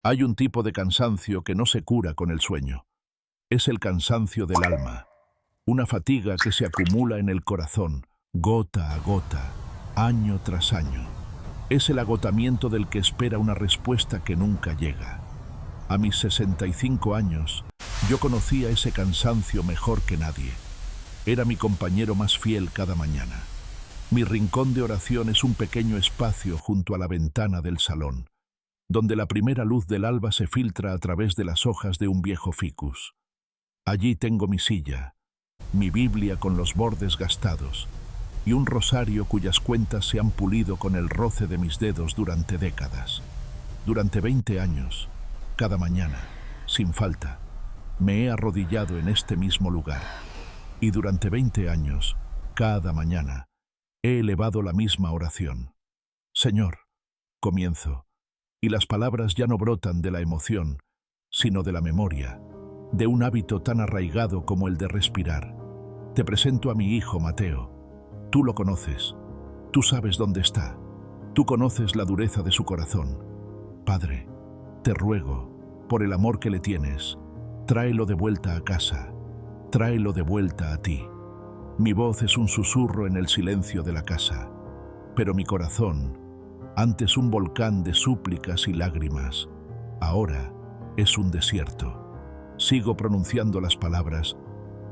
Hay un tipo de cansancio que no se cura con el sueño. Es el cansancio del alma, una fatiga que se acumula en el corazón, gota a gota, año tras año. Es el agotamiento del que espera una respuesta que nunca llega. A mis 65 años, yo conocía ese cansancio mejor que nadie. Era mi compañero más fiel cada mañana. Mi rincón de oración es un pequeño espacio junto a la ventana del salón, donde la primera luz del alba se filtra a través de las hojas de un viejo ficus. Allí tengo mi silla, mi Biblia con los bordes gastados y un rosario cuyas cuentas se han pulido con el roce de mis dedos durante décadas. Durante 20 años, cada mañana, sin falta, me he arrodillado en este mismo lugar. Y durante 20 años, cada mañana, he elevado la misma oración. Señor, comienzo, y las palabras ya no brotan de la emoción, sino de la memoria, de un hábito tan arraigado como el de respirar. Te presento a mi hijo Mateo. Tú lo conoces, tú sabes dónde está, tú conoces la dureza de su corazón. Padre, te ruego, por el amor que le tienes, tráelo de vuelta a casa, tráelo de vuelta a ti. Mi voz es un susurro en el silencio de la casa, pero mi corazón, antes un volcán de súplicas y lágrimas, ahora es un desierto. Sigo pronunciando las palabras,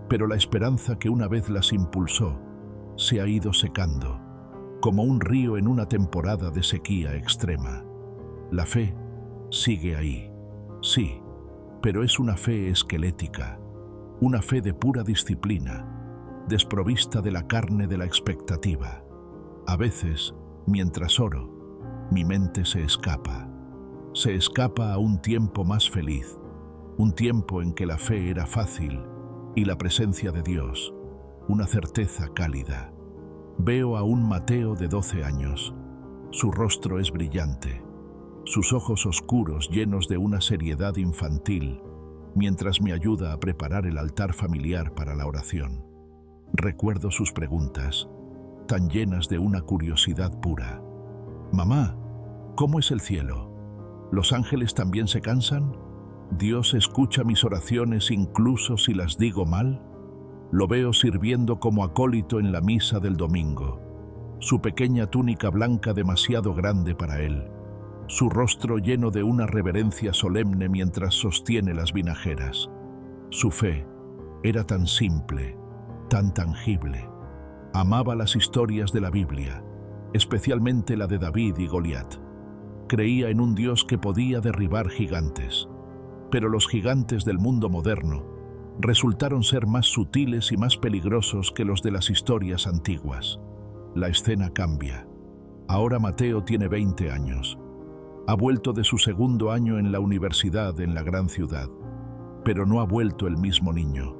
pero la esperanza que una vez las impulsó se ha ido secando, como un río en una temporada de sequía extrema. La fe sigue ahí, sí, pero es una fe esquelética, una fe de pura disciplina, desprovista de la carne de la expectativa. A veces, mientras oro, mi mente se escapa a un tiempo más feliz, un tiempo en que la fe era fácil y la presencia de Dios, una certeza cálida. Veo a un Mateo de 12 años. Su rostro es brillante, sus ojos oscuros llenos de una seriedad infantil, mientras me ayuda a preparar el altar familiar para la oración. Recuerdo sus preguntas, tan llenas de una curiosidad pura. Mamá, ¿cómo es el cielo? ¿Los ángeles también se cansan? ¿Dios escucha mis oraciones incluso si las digo mal? Lo veo sirviendo como acólito en la misa del domingo, su pequeña túnica blanca demasiado grande para él, su rostro lleno de una reverencia solemne mientras sostiene las vinajeras. Su fe era tan simple, tan tangible. Amaba las historias de la Biblia, especialmente la de David y Goliat. Creía en un Dios que podía derribar gigantes, pero los gigantes del mundo moderno resultaron ser más sutiles y más peligrosos que los de las historias antiguas. La escena cambia. Ahora Mateo tiene 20 años. Ha vuelto de su segundo año en la universidad en la gran ciudad, pero no ha vuelto el mismo niño.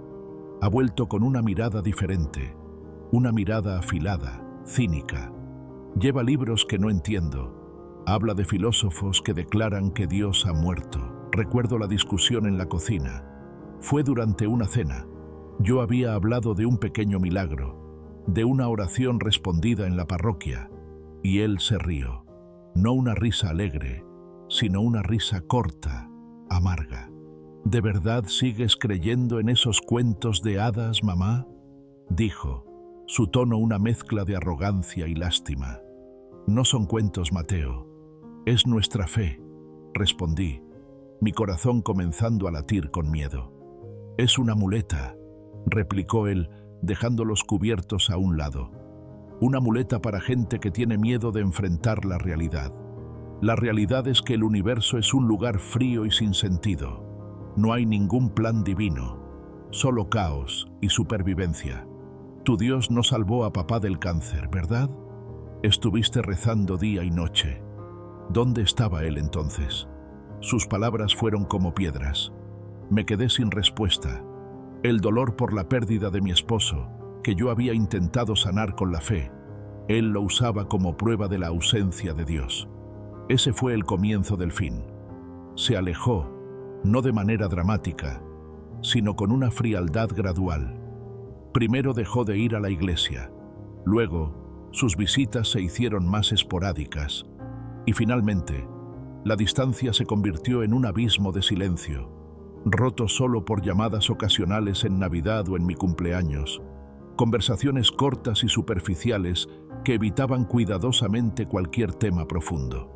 Ha vuelto con una mirada diferente, una mirada afilada, cínica. Lleva libros que no entiendo. Habla de filósofos que declaran que Dios ha muerto. Recuerdo la discusión en la cocina. Fue durante una cena. Yo había hablado de un pequeño milagro, de una oración respondida en la parroquia, y él se rió. No una risa alegre, sino una risa corta, amarga. ¿De verdad sigues creyendo en esos cuentos de hadas, mamá?, dijo, su tono una mezcla de arrogancia y lástima. No son cuentos, Mateo. Es nuestra fe, respondí, mi corazón comenzando a latir con miedo. Es una muleta, replicó él, dejando los cubiertos a un lado. Una muleta para gente que tiene miedo de enfrentar la realidad. La realidad es que el universo es un lugar frío y sin sentido. No hay ningún plan divino, solo caos y supervivencia. Tu Dios no salvó a papá del cáncer, ¿verdad? Estuviste rezando día y noche. ¿Dónde estaba él entonces? Sus palabras fueron como piedras. Me quedé sin respuesta. El dolor por la pérdida de mi esposo, que yo había intentado sanar con la fe, él lo usaba como prueba de la ausencia de Dios. Ese fue el comienzo del fin. Se alejó, no de manera dramática, sino con una frialdad gradual. Primero dejó de ir a la iglesia, luego sus visitas se hicieron más esporádicas, y finalmente La distancia se convirtió en un abismo de silencio, roto solo por llamadas ocasionales en Navidad o en mi cumpleaños, conversaciones cortas y superficiales que evitaban cuidadosamente cualquier tema profundo.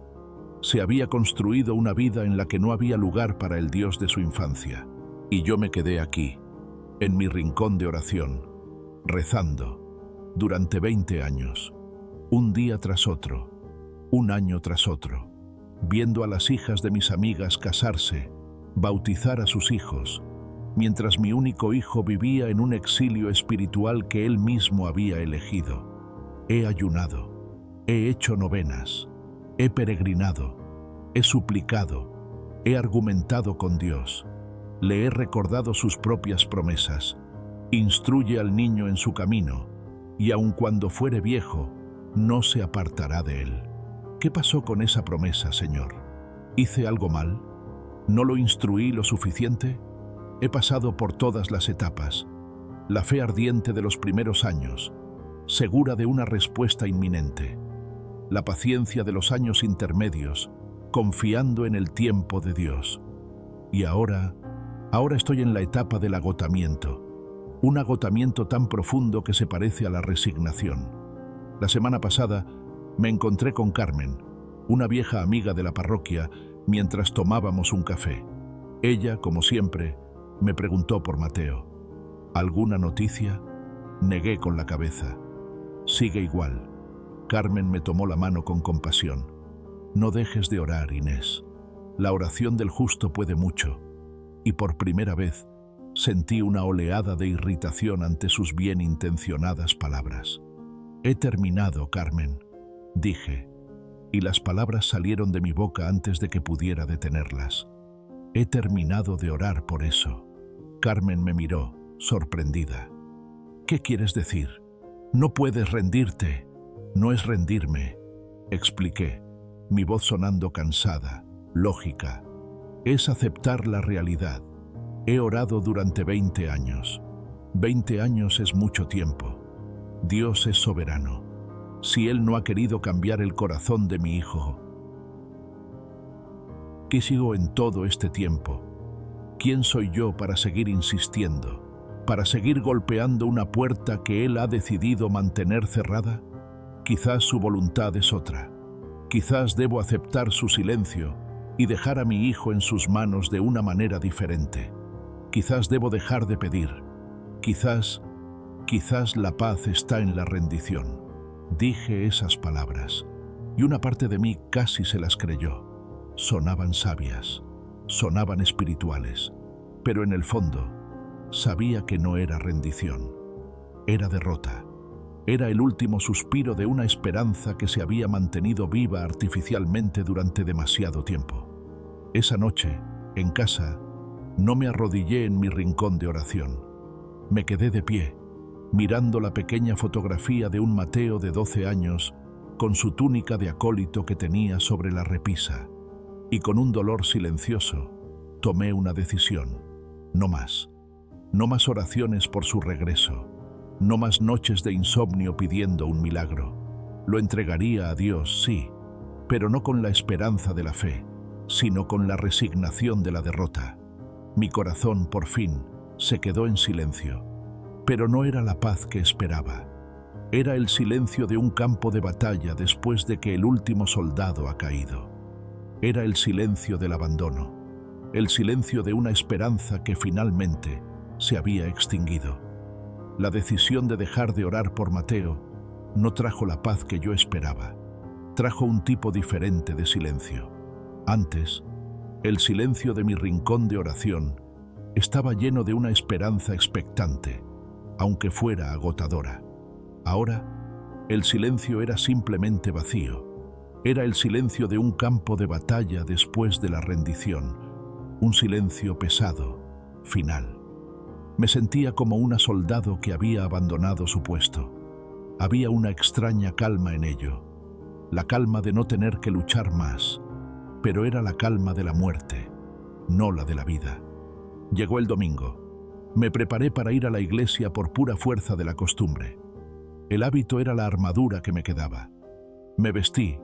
Se había construido una vida en la que no había lugar para el Dios de su infancia, y yo me quedé aquí, en mi rincón de oración, rezando, durante 20 años, un día tras otro, un año tras otro, viendo a las hijas de mis amigas casarse, bautizar a sus hijos, mientras mi único hijo vivía en un exilio espiritual que él mismo había elegido. He ayunado, he hecho novenas, he peregrinado, he suplicado, he argumentado con Dios, le he recordado sus propias promesas. Instruye al niño en su camino, y aun cuando fuere viejo, no se apartará de él. ¿Qué pasó con esa promesa, Señor? ¿Hice algo mal? ¿No lo instruí lo suficiente? He pasado por todas las etapas. La fe ardiente de los primeros años, segura de una respuesta inminente. La paciencia de los años intermedios, confiando en el tiempo de Dios. Y ahora estoy en la etapa del agotamiento. Un agotamiento tan profundo que se parece a la resignación. La semana pasada me encontré con Carmen, una vieja amiga de la parroquia, mientras tomábamos un café. Ella, como siempre, me preguntó por Mateo. ¿Alguna noticia? Negué con la cabeza. Sigue igual. Carmen me tomó la mano con compasión. No dejes de orar, Inés. La oración del justo puede mucho. Y por primera vez sentí una oleada de irritación ante sus bien intencionadas palabras. He terminado, Carmen, dije, y las palabras salieron de mi boca antes de que pudiera detenerlas. He terminado de orar por eso. Carmen me miró, sorprendida. ¿Qué quieres decir? No puedes rendirte. No es rendirme, expliqué, mi voz sonando cansada, lógica. Es aceptar la realidad. He orado durante 20 años. 20 años es mucho tiempo. Dios es soberano. Si Él no ha querido cambiar el corazón de mi hijo, ¿qué sigo en todo este tiempo? ¿Quién soy yo para seguir insistiendo? ¿Para seguir golpeando una puerta que Él ha decidido mantener cerrada? Quizás su voluntad es otra. Quizás debo aceptar su silencio y dejar a mi hijo en sus manos de una manera diferente. Quizás debo dejar de pedir. Quizás la paz está en la rendición. Dije esas palabras, y una parte de mí casi se las creyó. Sonaban sabias, sonaban espirituales, pero en el fondo sabía que no era rendición. Era derrota. Era el último suspiro de una esperanza que se había mantenido viva artificialmente durante demasiado tiempo. Esa noche, en casa, no me arrodillé en mi rincón de oración. Me quedé de pie, mirando la pequeña fotografía de un Mateo de 12 años con su túnica de acólito que tenía sobre la repisa, y con un dolor silencioso tomé una decisión. No más. No más oraciones por su regreso. No más noches de insomnio pidiendo un milagro. Lo entregaría a Dios, sí, pero no con la esperanza de la fe, sino con la resignación de la derrota. Mi corazón, por fin, se quedó en silencio, pero no era la paz que esperaba. Era el silencio de un campo de batalla después de que el último soldado ha caído. Era el silencio del abandono, el silencio de una esperanza que finalmente se había extinguido. La decisión de dejar de orar por Mateo no trajo la paz que yo esperaba. Trajo un tipo diferente de silencio. Antes, el silencio de mi rincón de oración estaba lleno de una esperanza expectante, aunque fuera agotadora. Ahora, el silencio era simplemente vacío. Era el silencio de un campo de batalla después de la rendición, un silencio pesado, final. Me sentía como un soldado que había abandonado su puesto. Había una extraña calma en ello, la calma de no tener que luchar más, pero era la calma de la muerte, no la de la vida. Llegó el domingo. Me preparé para ir a la iglesia por pura fuerza de la costumbre. El hábito era la armadura que me quedaba. Me vestí,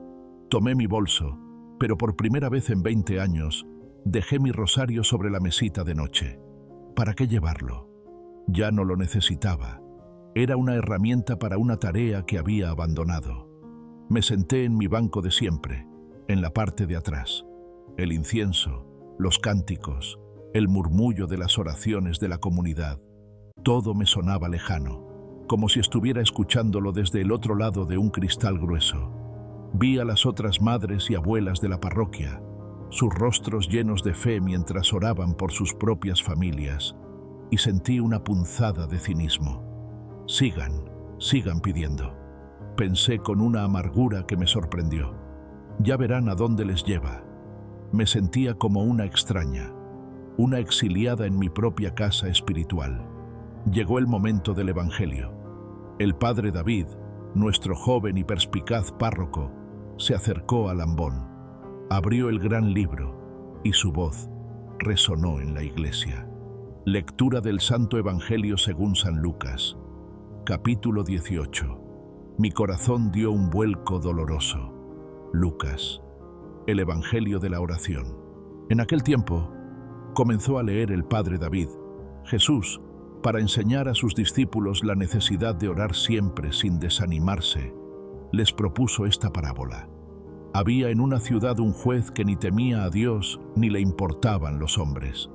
tomé mi bolso pero por primera vez en 20 años dejé mi rosario sobre la mesita de noche. ¿Para qué llevarlo? Ya no lo necesitaba. Era una herramienta para una tarea que había abandonado. Me senté en mi banco de siempre, en la parte de atrás. El incienso, los cánticos, el murmullo de las oraciones de la comunidad, todo me sonaba lejano, como si estuviera escuchándolo desde el otro lado de un cristal grueso. Vi a las otras madres y abuelas de la parroquia, sus rostros llenos de fe mientras oraban por sus propias familias, y sentí una punzada de cinismo. Sigan pidiendo. Pensé con una amargura que me sorprendió. Ya verán a dónde les lleva. Me sentía como una extraña, una exiliada en mi propia casa espiritual. Llegó el momento del Evangelio. El padre David, nuestro joven y perspicaz párroco, se acercó al ambón, abrió el gran libro y su voz resonó en la iglesia. Lectura del Santo Evangelio según San Lucas, capítulo 18. Mi corazón dio un vuelco doloroso. Lucas, el Evangelio de la oración. En aquel tiempo, comenzó a leer el padre David, Jesús, para enseñar a sus discípulos la necesidad de orar siempre sin desanimarse, les propuso esta parábola. Había en una ciudad un juez que ni temía a Dios ni le importaban los hombres.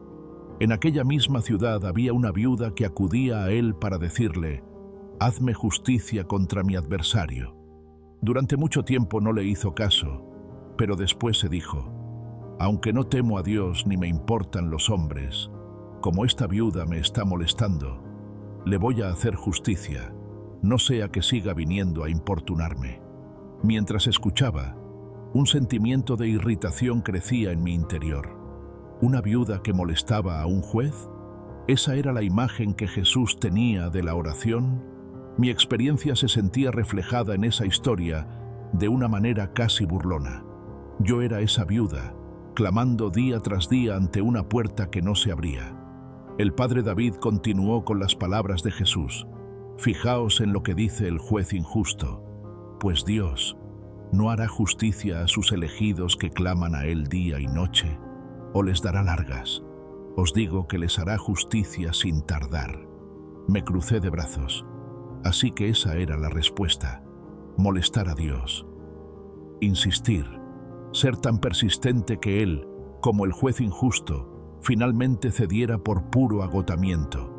En aquella misma ciudad había una viuda que acudía a él para decirle: «Hazme justicia contra mi adversario». Durante mucho tiempo no le hizo caso, pero después se dijo: «Aunque no temo a Dios ni me importan los hombres, como esta viuda me está molestando, le voy a hacer justicia, no sea que siga viniendo a importunarme». Mientras escuchaba, un sentimiento de irritación crecía en mi interior. ¿Una viuda que molestaba a un juez? ¿Esa era la imagen que Jesús tenía de la oración? Mi experiencia se sentía reflejada en esa historia de una manera casi burlona. Yo era esa viuda, clamando día tras día ante una puerta que no se abría. El padre David continuó con las palabras de Jesús: «Fijaos en lo que dice el juez injusto, pues Dios ¿no hará justicia a sus elegidos que claman a él día y noche? ¿O les dará largas? Os digo que les hará justicia sin tardar». Me crucé de brazos. Así que esa era la respuesta: molestar a Dios. Insistir, ser tan persistente que Él, como el juez injusto, finalmente cediera por puro agotamiento,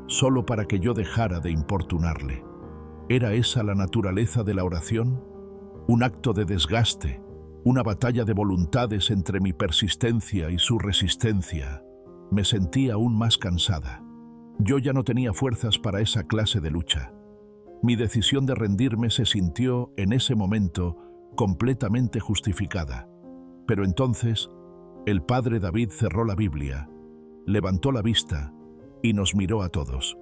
solo para que yo dejara de importunarle. ¿Era esa la naturaleza de la oración? Un acto de desgaste, una batalla de voluntades entre mi persistencia y su resistencia. Me sentí aún más cansada. Yo ya no tenía fuerzas para esa clase de lucha. Mi decisión de rendirme se sintió, en ese momento, completamente justificada. Pero entonces, el padre David cerró la Biblia, levantó la vista y nos miró a todos.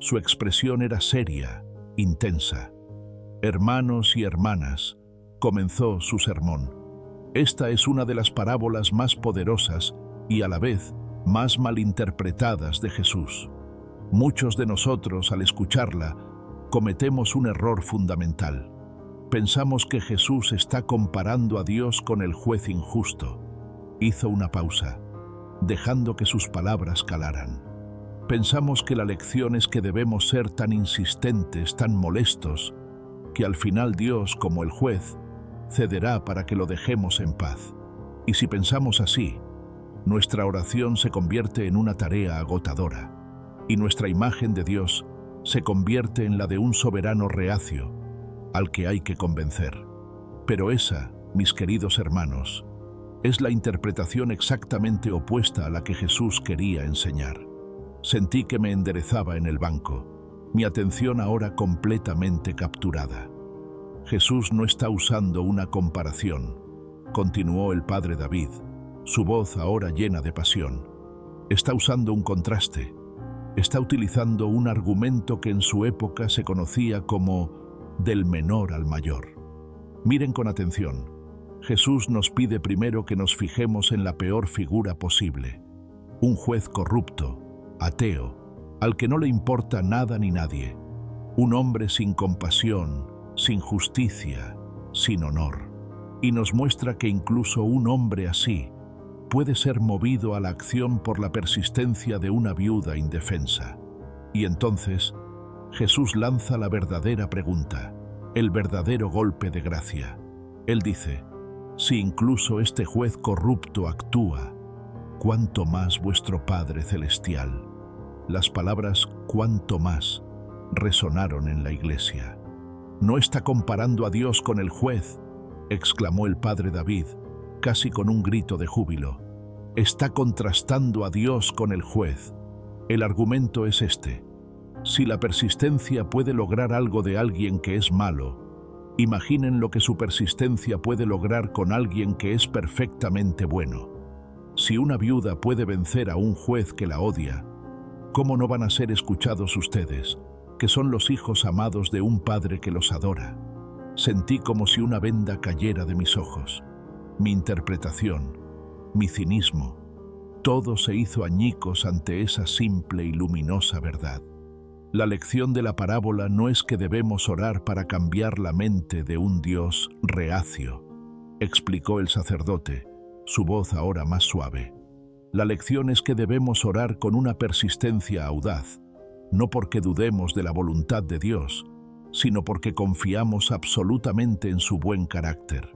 Su expresión era seria, intensa. «Hermanos y hermanas», comenzó su sermón. Esta es una de las parábolas más poderosas y a la vez más malinterpretadas de Jesús. Muchos de nosotros, al escucharla, cometemos un error fundamental. Pensamos que Jesús está comparando a Dios con el juez injusto. Hizo una pausa, dejando que sus palabras calaran. Pensamos que la lección es que debemos ser tan insistentes, tan molestos, que al final Dios, como el juez, cederá para que lo dejemos en paz. Y si pensamos así, nuestra oración se convierte en una tarea agotadora, y nuestra imagen de Dios se convierte en la de un soberano reacio, al que hay que convencer. Pero esa, mis queridos hermanos, es la interpretación exactamente opuesta a la que Jesús quería enseñar. Sentí que me enderezaba en el banco, mi atención ahora completamente capturada. Jesús no está usando una comparación, continuó el padre David, su voz ahora llena de pasión. Está usando un contraste. Está utilizando un argumento que en su época se conocía como del menor al mayor. Miren con atención. Jesús nos pide primero que nos fijemos en la peor figura posible. Un juez corrupto, ateo, al que no le importa nada ni nadie. Un hombre sin compasión, sin justicia, sin honor. y nos muestra que incluso un hombre así puede ser movido a la acción por la persistencia de una viuda indefensa. Y entonces, Jesús lanza la verdadera pregunta, el verdadero golpe de gracia. Él dice, si incluso este juez corrupto actúa, ¿cuánto más vuestro Padre Celestial? Las palabras «cuánto más» resonaron en la iglesia. «No está comparando a Dios con el juez», exclamó el padre David, casi con un grito de júbilo. Está contrastando a Dios con el juez. El argumento es este. Si la persistencia puede lograr algo de alguien que es malo, imaginen lo que su persistencia puede lograr con alguien que es perfectamente bueno. Si una viuda puede vencer a un juez que la odia, ¿cómo no van a ser escuchados ustedes, que son los hijos amados de un padre que los adora? Sentí como si una venda cayera de mis ojos. Mi interpretación, mi cinismo, todo se hizo añicos ante esa simple y luminosa verdad. La lección de la parábola no es que debemos orar para cambiar la mente de un Dios reacio, explicó el sacerdote, su voz ahora más suave. La lección es que debemos orar con una persistencia audaz, no porque dudemos de la voluntad de Dios, sino porque confiamos absolutamente en su buen carácter.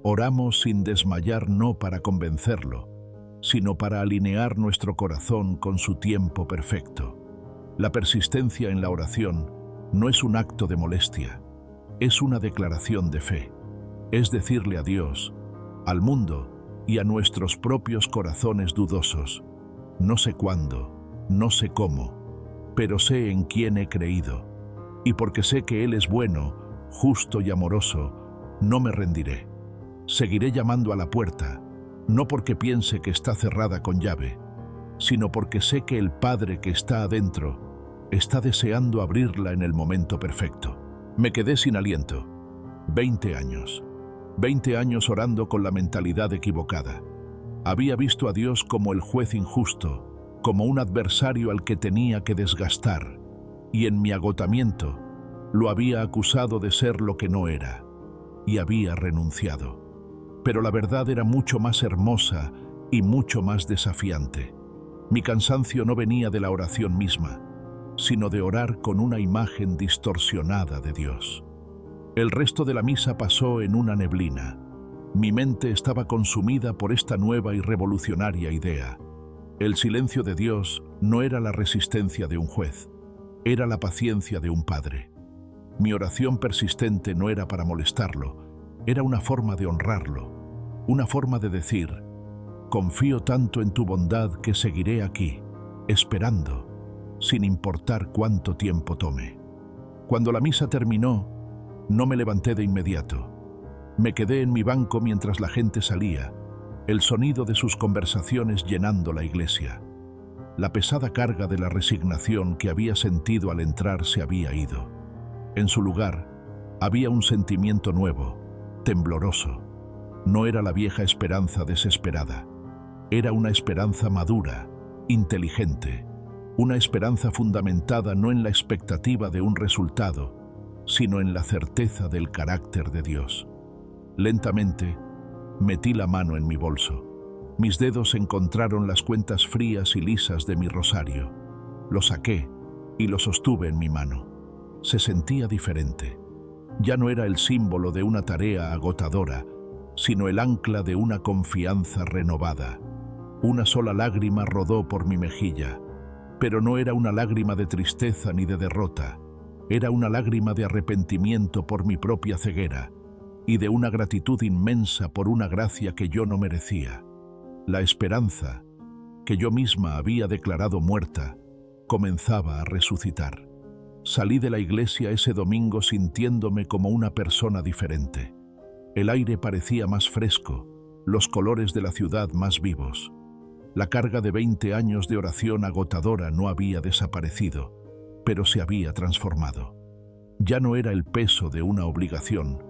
Oramos sin desmayar no para convencerlo, sino para alinear nuestro corazón con su tiempo perfecto. La persistencia en la oración no es un acto de molestia, es una declaración de fe. Es decirle a Dios, al mundo y a nuestros propios corazones dudosos, no sé cuándo, no sé cómo, pero sé en quién he creído, y porque sé que Él es bueno, justo y amoroso, no me rendiré. Seguiré llamando a la puerta, no porque piense que está cerrada con llave, sino porque sé que el Padre que está adentro está deseando abrirla en el momento perfecto. Me quedé sin aliento. 20 años. 20 años orando con la mentalidad equivocada. Había visto a Dios como el juez injusto, como un adversario al que tenía que desgastar, y en mi agotamiento lo había acusado de ser lo que no era, y había renunciado. Pero la verdad era mucho más hermosa y mucho más desafiante. Mi cansancio no venía de la oración misma, sino de orar con una imagen distorsionada de Dios. El resto de la misa pasó en una neblina. Mi mente estaba consumida por esta nueva y revolucionaria idea. El silencio de Dios no era la resistencia de un juez, era la paciencia de un padre. Mi oración persistente no era para molestarlo, era una forma de honrarlo, una forma de decir, confío tanto en tu bondad que seguiré aquí, esperando, sin importar cuánto tiempo tome. Cuando la misa terminó, no me levanté de inmediato. Me quedé en mi banco mientras la gente salía, el sonido de sus conversaciones llenando la iglesia. La pesada carga de la resignación que había sentido al entrar se había ido. En su lugar, había un sentimiento nuevo, tembloroso. No era la vieja esperanza desesperada. Era una esperanza madura, inteligente, una esperanza fundamentada no en la expectativa de un resultado, sino en la certeza del carácter de Dios. Lentamente, metí la mano en mi bolso. Mis dedos encontraron las cuentas frías y lisas de mi rosario. Lo saqué y lo sostuve en mi mano. Se sentía diferente. Ya no era el símbolo de una tarea agotadora, sino el ancla de una confianza renovada. Una sola lágrima rodó por mi mejilla, pero no era una lágrima de tristeza ni de derrota. Era una lágrima de arrepentimiento por mi propia ceguera y de una gratitud inmensa por una gracia que yo no merecía. La esperanza, que yo misma había declarado muerta, comenzaba a resucitar. Salí de la iglesia ese domingo sintiéndome como una persona diferente. El aire parecía más fresco, los colores de la ciudad más vivos. La carga de 20 años de oración agotadora no había desaparecido, pero se había transformado. Ya no era el peso de una obligación,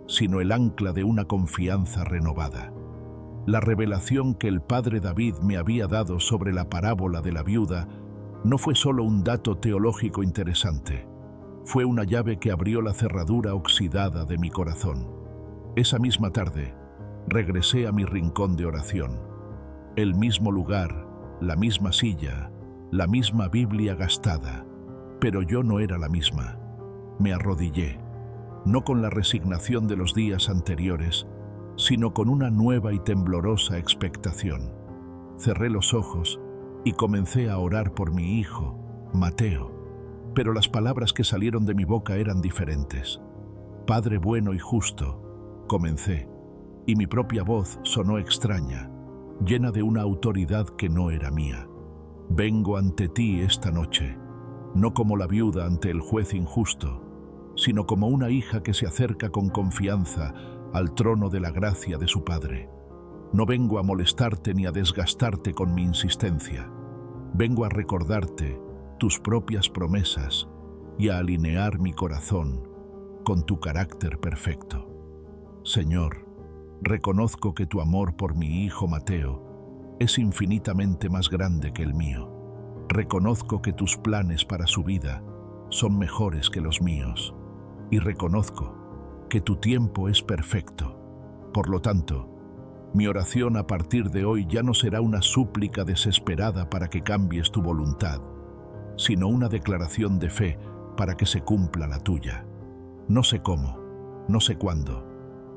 sino el ancla de una confianza renovada. La revelación que el padre David me había dado sobre la parábola de la viuda no fue solo un dato teológico interesante, fue una llave que abrió la cerradura oxidada de mi corazón. Esa misma tarde, Regresé a mi rincón de oración. El mismo lugar, la misma silla, la misma Biblia gastada, pero yo no era la misma. Me arrodillé, no con la resignación de los días anteriores, sino con una nueva y temblorosa expectación. Cerré los ojos y comencé a orar por mi hijo, Mateo, pero las palabras que salieron de mi boca eran diferentes. Padre bueno y justo, comencé, y mi propia voz sonó extraña, llena de una autoridad que no era mía. Vengo ante ti esta noche, no como la viuda ante el juez injusto, sino como una hija que se acerca con confianza al trono de la gracia de su Padre. No vengo a molestarte ni a desgastarte con mi insistencia. Vengo a recordarte tus propias promesas y a alinear mi corazón con tu carácter perfecto. Señor, reconozco que tu amor por mi hijo Mateo es infinitamente más grande que el mío. Reconozco que tus planes para su vida son mejores que los míos. Y reconozco que tu tiempo es perfecto. Por lo tanto, mi oración a partir de hoy ya no será una súplica desesperada para que cambies tu voluntad, sino una declaración de fe para que se cumpla la tuya. No sé cómo, no sé cuándo,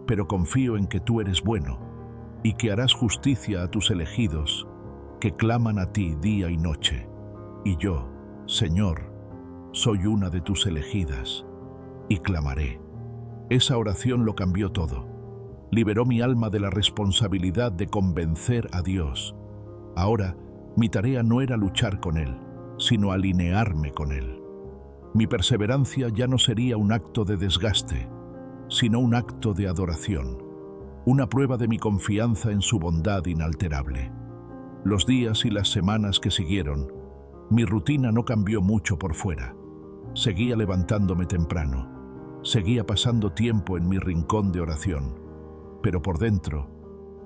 pero confío en que tú eres bueno y que harás justicia a tus elegidos que claman a ti día y noche. Y yo, Señor, soy una de tus elegidas y clamaré. Esa oración lo cambió todo. Liberó mi alma de la responsabilidad de convencer a Dios. Ahora, mi tarea no era luchar con Él, sino alinearme con Él. Mi perseverancia ya no sería un acto de desgaste, sino un acto de adoración, una prueba de mi confianza en su bondad inalterable. Los días y las semanas que siguieron, mi rutina no cambió mucho por fuera. Seguía levantándome temprano, seguía pasando tiempo en mi rincón de oración, pero por dentro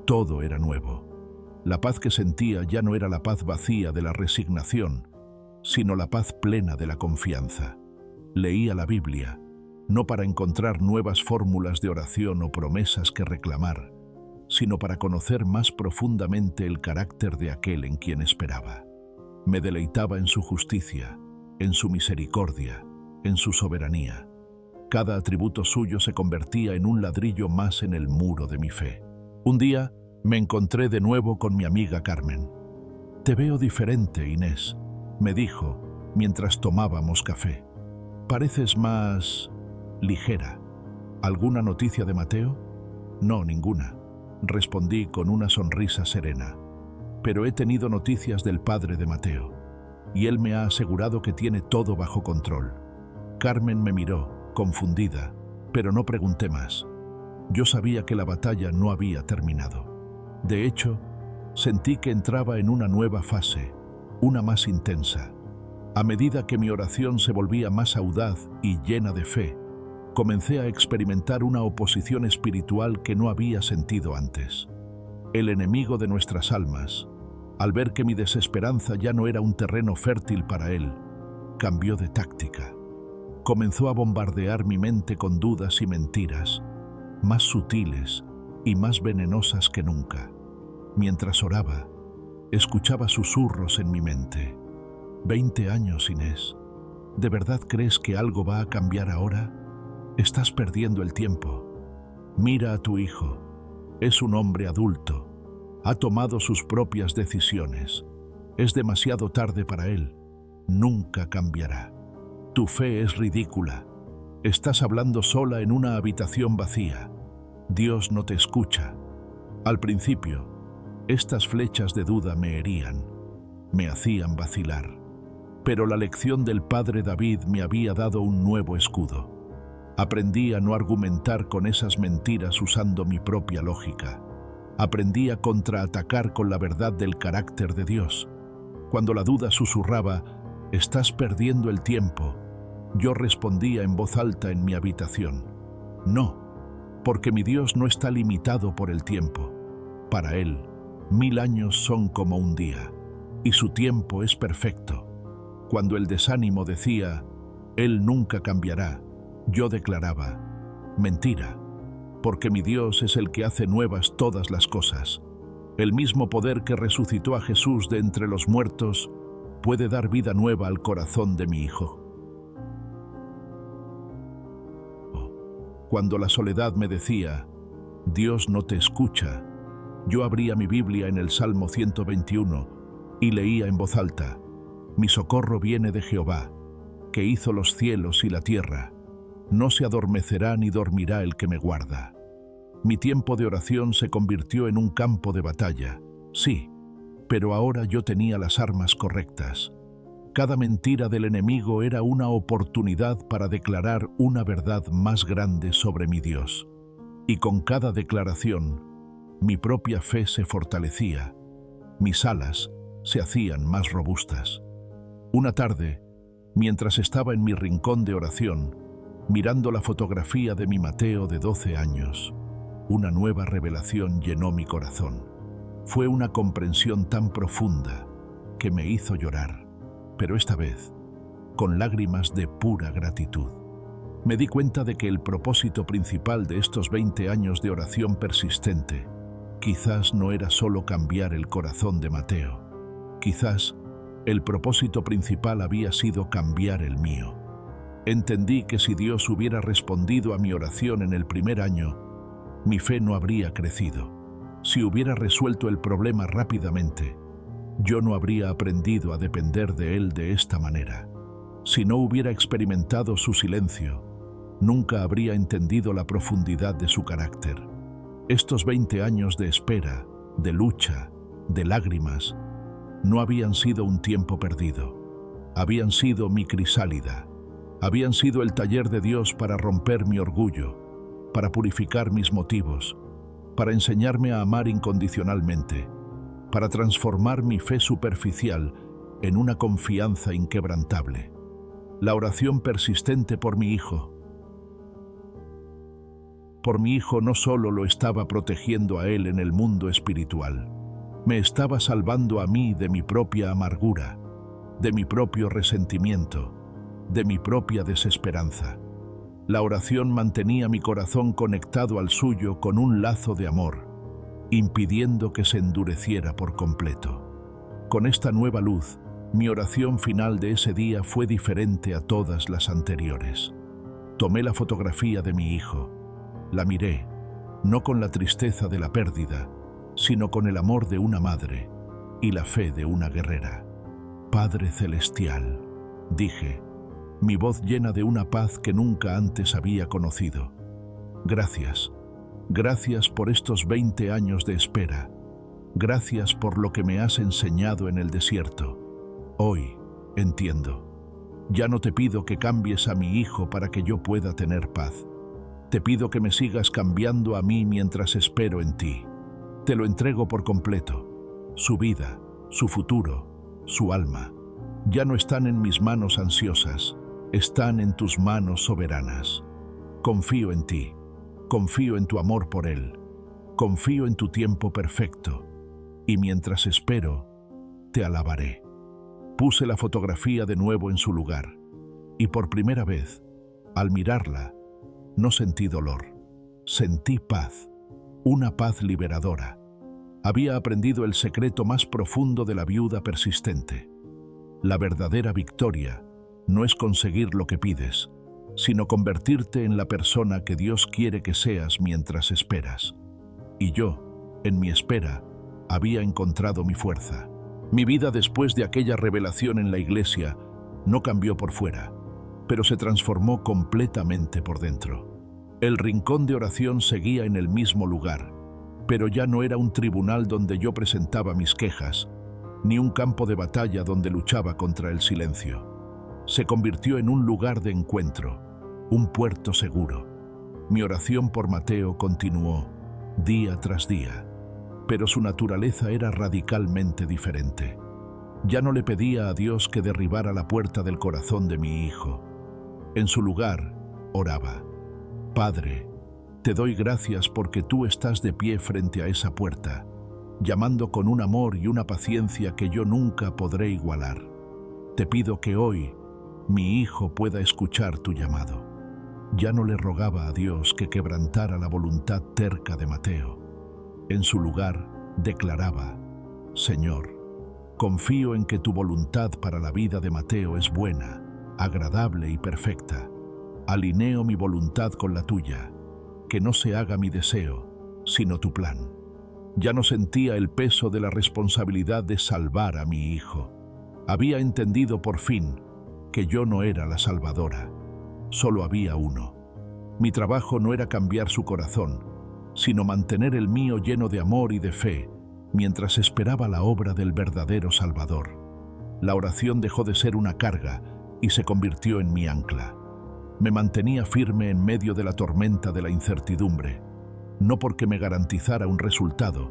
todo era nuevo. La paz que sentía ya no era la paz vacía de la resignación, sino la paz plena de la confianza. Leía la Biblia, no para encontrar nuevas fórmulas de oración o promesas que reclamar, sino para conocer más profundamente el carácter de aquel en quien esperaba. Me deleitaba en su justicia, en su misericordia, en su soberanía. Cada atributo suyo se convertía en un ladrillo más en el muro de mi fe. Un día me encontré de nuevo con mi amiga Carmen. «Te veo diferente, Inés», me dijo mientras tomábamos café. «Pareces más ligera. ¿Alguna noticia de Mateo?» «No, ninguna», respondí con una sonrisa serena. «Pero he tenido noticias del padre de Mateo, y él me ha asegurado que tiene todo bajo control». Carmen me miró, confundida, pero no pregunté más. Yo sabía que la batalla no había terminado. De hecho, sentí que entraba en una nueva fase, una más intensa. A medida que mi oración se volvía más audaz y llena de fe, comencé a experimentar una oposición espiritual que no había sentido antes. El enemigo de nuestras almas, al ver que mi desesperanza ya no era un terreno fértil para él, cambió de táctica. Comenzó a bombardear mi mente con dudas y mentiras, más sutiles y más venenosas que nunca. Mientras oraba, escuchaba susurros en mi mente. 20 años, Inés. ¿De verdad crees que algo va a cambiar ahora? Estás perdiendo el tiempo. Mira a tu hijo. Es un hombre adulto. Ha tomado sus propias decisiones. Es demasiado tarde para él. Nunca cambiará. Tu fe es ridícula. Estás hablando sola en una habitación vacía. Dios no te escucha. Al principio, estas flechas de duda me herían, me hacían vacilar. Pero la lección del padre David me había dado un nuevo escudo. Aprendí a no argumentar con esas mentiras usando mi propia lógica. Aprendí a contraatacar con la verdad del carácter de Dios. Cuando la duda susurraba, «Estás perdiendo el tiempo», yo respondía en voz alta en mi habitación, «No, porque mi Dios no está limitado por el tiempo. Para Él, 1000 años son como un día, y su tiempo es perfecto». Cuando el desánimo decía, «Él nunca cambiará», yo declaraba, «Mentira, porque mi Dios es el que hace nuevas todas las cosas. El mismo poder que resucitó a Jesús de entre los muertos puede dar vida nueva al corazón de mi hijo. Cuando la soledad me decía, Dios no te escucha, yo abría mi Biblia en el Salmo 121 y leía en voz alta, mi socorro viene de Jehová, que hizo los cielos y la tierra. No se adormecerá ni dormirá el que me guarda. Mi tiempo de oración se convirtió en un campo de batalla, sí, pero ahora yo tenía las armas correctas. Cada mentira del enemigo era una oportunidad para declarar una verdad más grande sobre mi Dios. Y con cada declaración, mi propia fe se fortalecía, mis alas se hacían más robustas. Una tarde, mientras estaba en mi rincón de oración, mirando la fotografía de mi Mateo de 12 años, una nueva revelación llenó mi corazón. Fue una comprensión tan profunda que me hizo llorar, pero esta vez, con lágrimas de pura gratitud. Me di cuenta de que el propósito principal de estos 20 años de oración persistente quizás no era solo cambiar el corazón de Mateo. Quizás el propósito principal había sido cambiar el mío. Entendí que si Dios hubiera respondido a mi oración en el primer año, mi fe no habría crecido. Si hubiera resuelto el problema rápidamente, yo no habría aprendido a depender de Él de esta manera. Si no hubiera experimentado su silencio, nunca habría entendido la profundidad de su carácter. Estos 20 años de espera, de lucha, de lágrimas, no habían sido un tiempo perdido. Habían sido mi crisálida. Habían sido el taller de Dios para romper mi orgullo, para purificar mis motivos, para enseñarme a amar incondicionalmente, para transformar mi fe superficial en una confianza inquebrantable. La oración persistente por mi hijo. Por mi hijo no solo lo estaba protegiendo a él en el mundo espiritual, me estaba salvando a mí de mi propia amargura, de mi propio resentimiento, de mi propia desesperanza. La oración mantenía mi corazón conectado al suyo con un lazo de amor, impidiendo que se endureciera por completo. Con esta nueva luz, mi oración final de ese día fue diferente a todas las anteriores. Tomé la fotografía de mi hijo, la miré, no con la tristeza de la pérdida, sino con el amor de una madre y la fe de una guerrera. Padre Celestial, dije, mi voz llena de una paz que nunca antes había conocido. Gracias. Gracias por estos 20 años de espera. Gracias por lo que me has enseñado en el desierto. Hoy entiendo. Ya no te pido que cambies a mi hijo para que yo pueda tener paz. Te pido que me sigas cambiando a mí mientras espero en ti. Te lo entrego por completo. Su vida, su futuro, su alma. Ya no están en mis manos ansiosas. Están en tus manos soberanas. Confío en ti, confío en tu amor por Él, confío en tu tiempo perfecto, y mientras espero, te alabaré. Puse la fotografía de nuevo en su lugar, y por primera vez, al mirarla, no sentí dolor, sentí paz, una paz liberadora. Había aprendido el secreto más profundo de la viuda persistente. La verdadera victoria no es conseguir lo que pides, sino convertirte en la persona que Dios quiere que seas mientras esperas. Y yo, en mi espera, había encontrado mi fuerza. Mi vida después de aquella revelación en la iglesia no cambió por fuera, pero se transformó completamente por dentro. El rincón de oración seguía en el mismo lugar, pero ya no era un tribunal donde yo presentaba mis quejas, ni un campo de batalla donde luchaba contra el silencio. Se convirtió en un lugar de encuentro, un puerto seguro. Mi oración por Mateo continuó, día tras día, pero su naturaleza era radicalmente diferente. Ya no le pedía a Dios que derribara la puerta del corazón de mi hijo. En su lugar, oraba, Padre, te doy gracias porque tú estás de pie frente a esa puerta, llamando con un amor y una paciencia que yo nunca podré igualar. Te pido que hoy mi hijo pueda escuchar tu llamado. Ya no le rogaba a Dios que quebrantara la voluntad terca de Mateo. En su lugar, declaraba: Señor, confío en que tu voluntad para la vida de Mateo es buena, agradable y perfecta. Alineo mi voluntad con la tuya, que no se haga mi deseo, sino tu plan. Ya no sentía el peso de la responsabilidad de salvar a mi hijo. Había entendido por fin que yo no era la salvadora. Solo había uno. Mi trabajo no era cambiar su corazón, sino mantener el mío lleno de amor y de fe, mientras esperaba la obra del verdadero Salvador. La oración dejó de ser una carga y se convirtió en mi ancla. Me mantenía firme en medio de la tormenta de la incertidumbre, no porque me garantizara un resultado,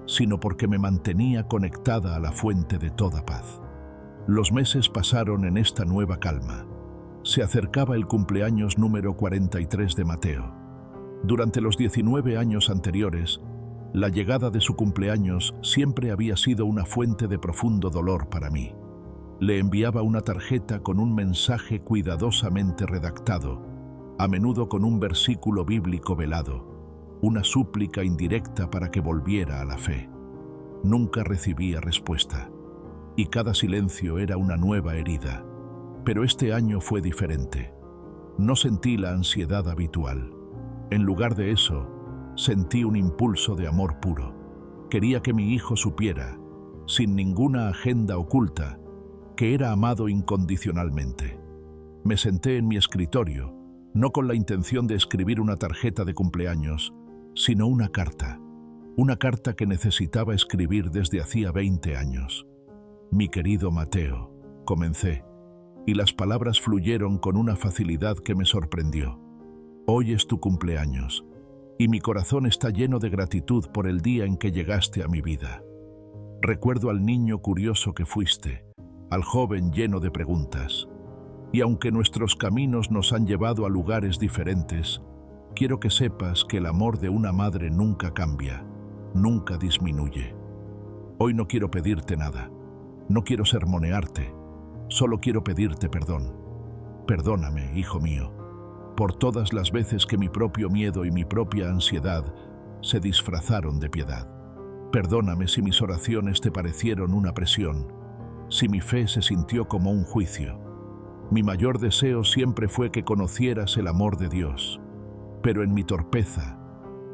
sino porque me mantenía conectada a la fuente de toda paz. Los meses pasaron en esta nueva calma. Se acercaba el cumpleaños número 43 de Mateo. Durante los 19 años anteriores, la llegada de su cumpleaños siempre había sido una fuente de profundo dolor para mí. Le enviaba una tarjeta con un mensaje cuidadosamente redactado, a menudo con un versículo bíblico velado, una súplica indirecta para que volviera a la fe. Nunca recibía respuesta, y cada silencio era una nueva herida. Pero este año fue diferente. No sentí la ansiedad habitual. En lugar de eso, sentí un impulso de amor puro. Quería que mi hijo supiera, sin ninguna agenda oculta, que era amado incondicionalmente. Me senté en mi escritorio, no con la intención de escribir una tarjeta de cumpleaños, sino una carta que necesitaba escribir desde hacía 20 años. Mi querido Mateo, comencé, y las palabras fluyeron con una facilidad que me sorprendió. Hoy es tu cumpleaños, y mi corazón está lleno de gratitud por el día en que llegaste a mi vida. Recuerdo al niño curioso que fuiste, al joven lleno de preguntas. Y aunque nuestros caminos nos han llevado a lugares diferentes, quiero que sepas que el amor de una madre nunca cambia, nunca disminuye. Hoy no quiero pedirte nada, no quiero sermonearte, solo quiero pedirte perdón. Perdóname, hijo mío, por todas las veces que mi propio miedo y mi propia ansiedad se disfrazaron de piedad. Perdóname si mis oraciones te parecieron una presión, si mi fe se sintió como un juicio. Mi mayor deseo siempre fue que conocieras el amor de Dios, pero en mi torpeza,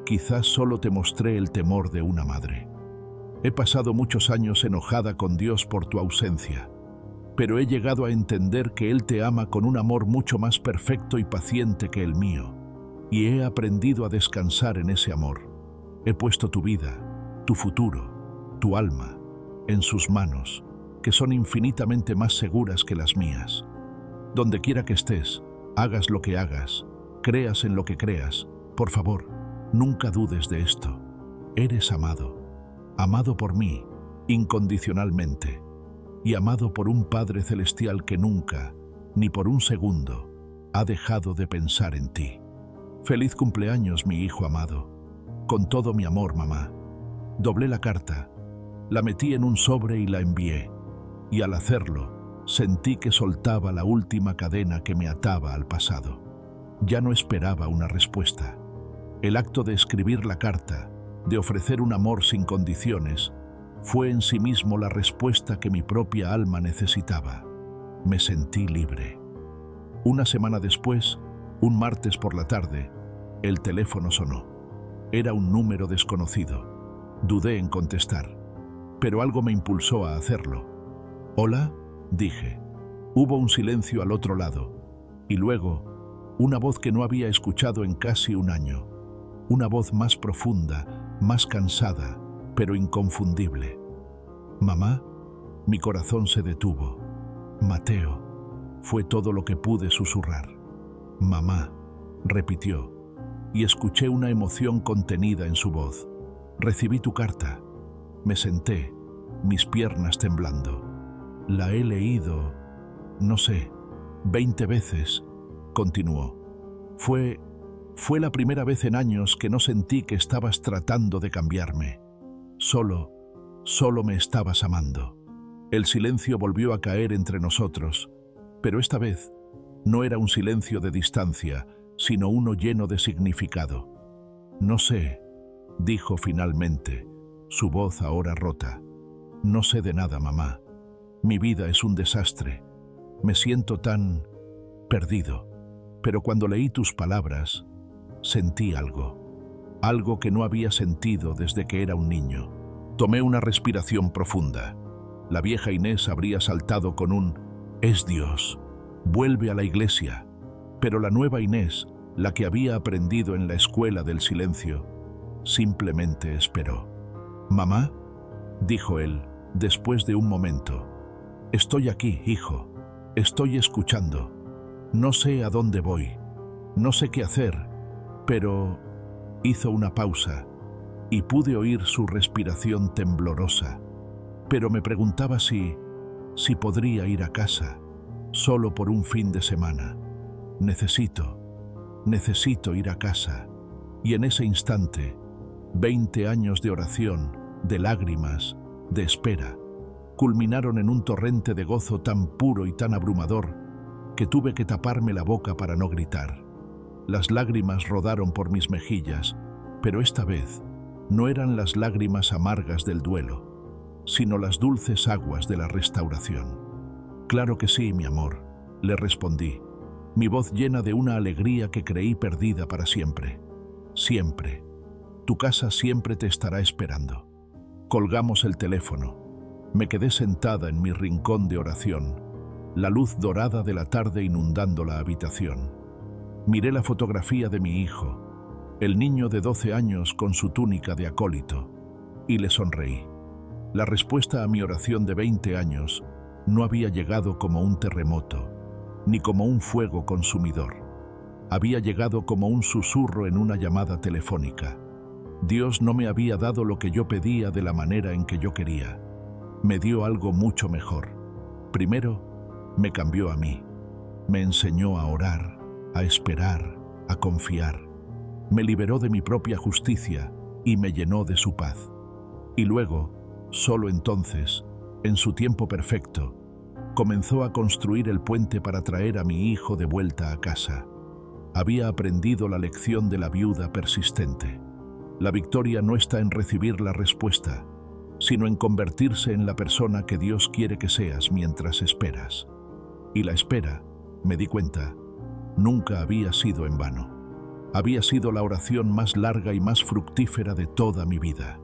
quizás solo te mostré el temor de una madre. He pasado muchos años enojada con Dios por tu ausencia, pero he llegado a entender que Él te ama con un amor mucho más perfecto y paciente que el mío, y he aprendido a descansar en ese amor. He puesto tu vida, tu futuro, tu alma, en sus manos, que son infinitamente más seguras que las mías. Donde quiera que estés, hagas lo que hagas, creas en lo que creas, por favor, nunca dudes de esto. Eres amado, amado por mí, incondicionalmente, y amado por un Padre Celestial que nunca, ni por un segundo, ha dejado de pensar en ti. Feliz cumpleaños, mi hijo amado. Con todo mi amor, mamá. Doblé la carta, la metí en un sobre y la envié, y al hacerlo, sentí que soltaba la última cadena que me ataba al pasado. Ya no esperaba una respuesta. El acto de escribir la carta, de ofrecer un amor sin condiciones, fue en sí mismo la respuesta que mi propia alma necesitaba. Me sentí libre. Una semana después, un martes por la tarde, el teléfono sonó. Era un número desconocido. Dudé en contestar, pero algo me impulsó a hacerlo. «¿Hola?», dije. Hubo un silencio al otro lado, y luego, una voz que no había escuchado en casi un año. Una voz más profunda, más cansada, pero inconfundible. «Mamá», mi corazón se detuvo. «Mateo», fue todo lo que pude susurrar. «Mamá», repitió, y escuché una emoción contenida en su voz. «Recibí tu carta». Me senté, mis piernas temblando. «La he leído, no sé, 20 veces», continuó. Fue la primera vez en años que no sentí que estabas tratando de cambiarme. Solo me estabas amando. El silencio volvió a caer entre nosotros, pero esta vez no era un silencio de distancia, sino uno lleno de significado. No sé, dijo finalmente, su voz ahora rota. No sé de nada, mamá. Mi vida es un desastre. Me siento tan perdido. Pero cuando leí tus palabras, sentí algo que no había sentido desde que era un niño. Tomé una respiración profunda. La vieja Inés habría saltado con un «Es Dios, vuelve a la iglesia». Pero la nueva Inés, la que había aprendido en la escuela del silencio, simplemente esperó. «Mamá», dijo él, después de un momento. «Estoy aquí, hijo. Estoy escuchando. No sé a dónde voy. No sé qué hacer, pero...» Hizo una pausa y pude oír su respiración temblorosa. Pero me preguntaba si podría ir a casa, solo por un fin de semana. Necesito ir a casa. Y en ese instante, 20 años de oración, de lágrimas, de espera, culminaron en un torrente de gozo tan puro y tan abrumador que tuve que taparme la boca para no gritar. Las lágrimas rodaron por mis mejillas, pero esta vez no eran las lágrimas amargas del duelo, sino las dulces aguas de la restauración. «Claro que sí, mi amor», le respondí, mi voz llena de una alegría que creí perdida para siempre. «Siempre. Tu casa siempre te estará esperando». Colgamos el teléfono. Me quedé sentada en mi rincón de oración, la luz dorada de la tarde inundando la habitación. Miré la fotografía de mi hijo, el niño de 12 años con su túnica de acólito, y le sonreí. La respuesta a mi oración de 20 años no había llegado como un terremoto, ni como un fuego consumidor. Había llegado como un susurro en una llamada telefónica. Dios no me había dado lo que yo pedía de la manera en que yo quería. Me dio algo mucho mejor. Primero, me cambió a mí. Me enseñó a orar, a esperar, a confiar. Me liberó de mi propia justicia y me llenó de su paz. Y luego, solo entonces, en su tiempo perfecto, comenzó a construir el puente para traer a mi hijo de vuelta a casa. Había aprendido la lección de la viuda persistente. La victoria no está en recibir la respuesta, sino en convertirse en la persona que Dios quiere que seas mientras esperas. Y la espera, me di cuenta, nunca había sido en vano. Había sido la oración más larga y más fructífera de toda mi vida.